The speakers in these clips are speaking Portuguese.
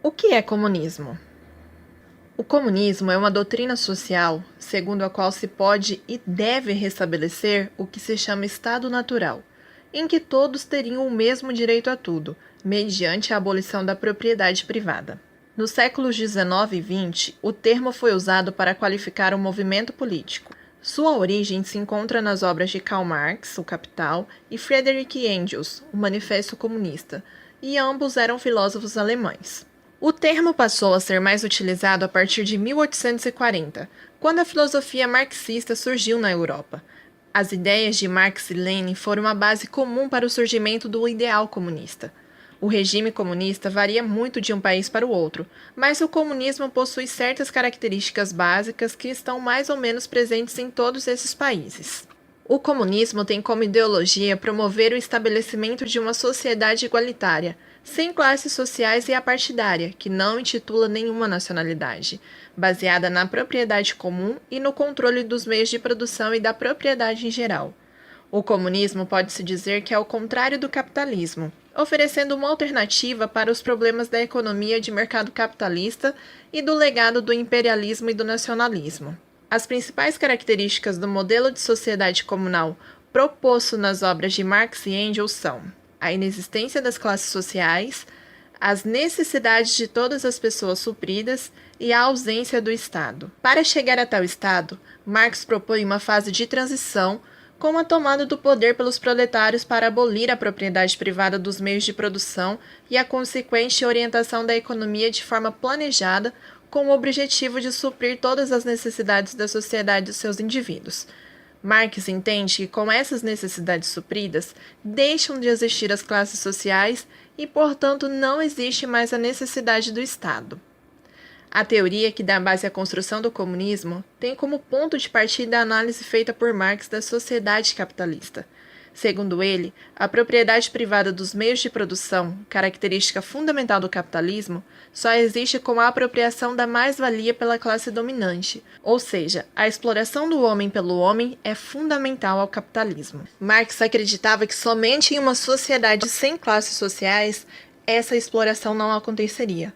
O que é comunismo? O comunismo é uma doutrina social segundo a qual se pode e deve restabelecer o que se chama Estado natural, em que todos teriam o mesmo direito a tudo, mediante a abolição da propriedade privada. Nos séculos XIX e XX, o termo foi usado para qualificar um movimento político. Sua origem se encontra nas obras de Karl Marx, O Capital, e Friedrich Engels, O Manifesto Comunista, e ambos eram filósofos alemães. O termo passou a ser mais utilizado a partir de 1840, quando a filosofia marxista surgiu na Europa. As ideias de Marx e Lenin foram a base comum para o surgimento do ideal comunista. O regime comunista varia muito de um país para o outro, mas o comunismo possui certas características básicas que estão mais ou menos presentes em todos esses países. O comunismo tem como ideologia promover o estabelecimento de uma sociedade igualitária, sem classes sociais e apartidária, que não intitula nenhuma nacionalidade, baseada na propriedade comum e no controle dos meios de produção e da propriedade em geral. O comunismo pode-se dizer que é o contrário do capitalismo, oferecendo uma alternativa para os problemas da economia de mercado capitalista e do legado do imperialismo e do nacionalismo. As principais características do modelo de sociedade comunal proposto nas obras de Marx e Engels são a inexistência das classes sociais, as necessidades de todas as pessoas supridas e a ausência do Estado. Para chegar a tal Estado, Marx propõe uma fase de transição com a tomada do poder pelos proletários para abolir a propriedade privada dos meios de produção e a consequente orientação da economia de forma planejada com o objetivo de suprir todas as necessidades da sociedade e dos seus indivíduos. Marx entende que, com essas necessidades supridas, deixam de existir as classes sociais e, portanto, não existe mais a necessidade do Estado. A teoria que dá base à construção do comunismo tem como ponto de partida a análise feita por Marx da sociedade capitalista. Segundo ele, a propriedade privada dos meios de produção, característica fundamental do capitalismo, só existe com a apropriação da mais-valia pela classe dominante, ou seja, a exploração do homem pelo homem é fundamental ao capitalismo. Marx acreditava que somente em uma sociedade sem classes sociais essa exploração não aconteceria.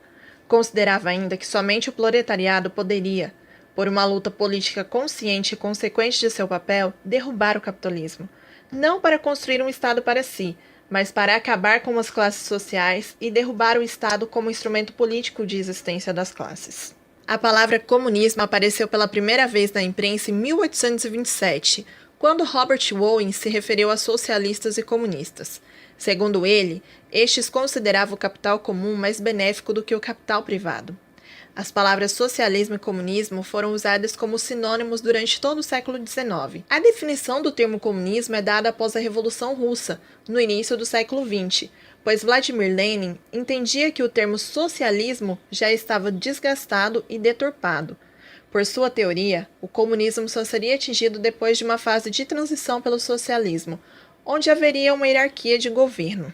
Considerava ainda que somente o proletariado poderia, por uma luta política consciente e consequente de seu papel, derrubar o capitalismo. Não para construir um Estado para si, mas para acabar com as classes sociais e derrubar o Estado como instrumento político de existência das classes. A palavra comunismo apareceu pela primeira vez na imprensa em 1827, quando Robert Owen se referiu a socialistas e comunistas. Segundo ele, estes consideravam o capital comum mais benéfico do que o capital privado. As palavras socialismo e comunismo foram usadas como sinônimos durante todo o século XIX. A definição do termo comunismo é dada após a Revolução Russa, no início do século XX, pois Vladimir Lenin entendia que o termo socialismo já estava desgastado e deturpado. Por sua teoria, o comunismo só seria atingido depois de uma fase de transição pelo socialismo, onde haveria uma hierarquia de governo.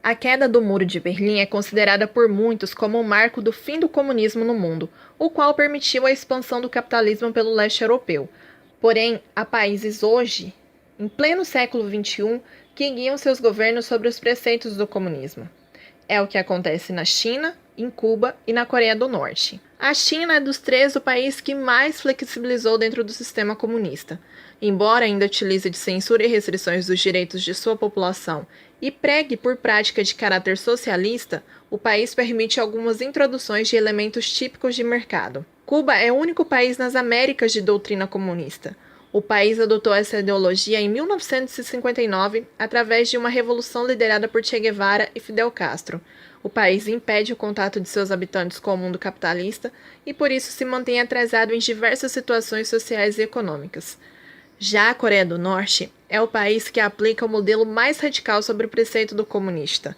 A queda do Muro de Berlim é considerada por muitos como um marco do fim do comunismo no mundo, o qual permitiu a expansão do capitalismo pelo leste europeu. Porém, há países hoje, em pleno século XXI, que guiam seus governos sobre os preceitos do comunismo. É o que acontece na China, em Cuba e na Coreia do Norte. A China é dos três o país que mais flexibilizou dentro do sistema comunista. Embora ainda utilize de censura e restrições dos direitos de sua população e pregue por prática de caráter socialista, o país permite algumas introduções de elementos típicos de mercado. Cuba é o único país nas Américas de doutrina comunista. O país adotou essa ideologia em 1959 através de uma revolução liderada por Che Guevara e Fidel Castro. O país impede o contato de seus habitantes com o mundo capitalista e por isso se mantém atrasado em diversas situações sociais e econômicas. Já a Coreia do Norte é o país que aplica o modelo mais radical sobre o preceito do comunista.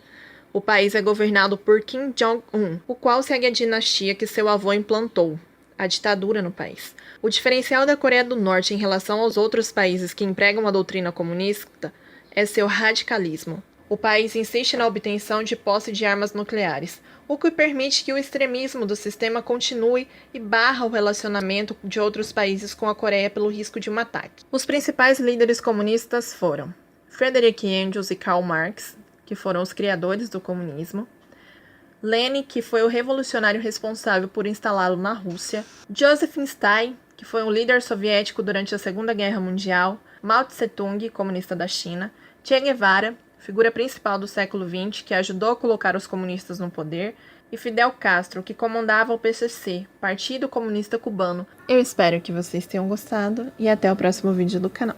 O país é governado por Kim Jong-un, o qual segue a dinastia que seu avô implantou, a ditadura no país. O diferencial da Coreia do Norte em relação aos outros países que empregam a doutrina comunista é seu radicalismo. O país insiste na obtenção de posse de armas nucleares, o que permite que o extremismo do sistema continue e barra o relacionamento de outros países com a Coreia pelo risco de um ataque. Os principais líderes comunistas foram Friedrich Engels e Karl Marx, que foram os criadores do comunismo, Lenin, que foi o revolucionário responsável por instalá-lo na Rússia, Joseph Stalin, que foi um líder soviético durante a Segunda Guerra Mundial, Mao Tse-tung, comunista da China, Che Guevara, figura principal do século XX, que ajudou a colocar os comunistas no poder, e Fidel Castro, que comandava o PCC, Partido Comunista Cubano. Eu espero que vocês tenham gostado e até o próximo vídeo do canal.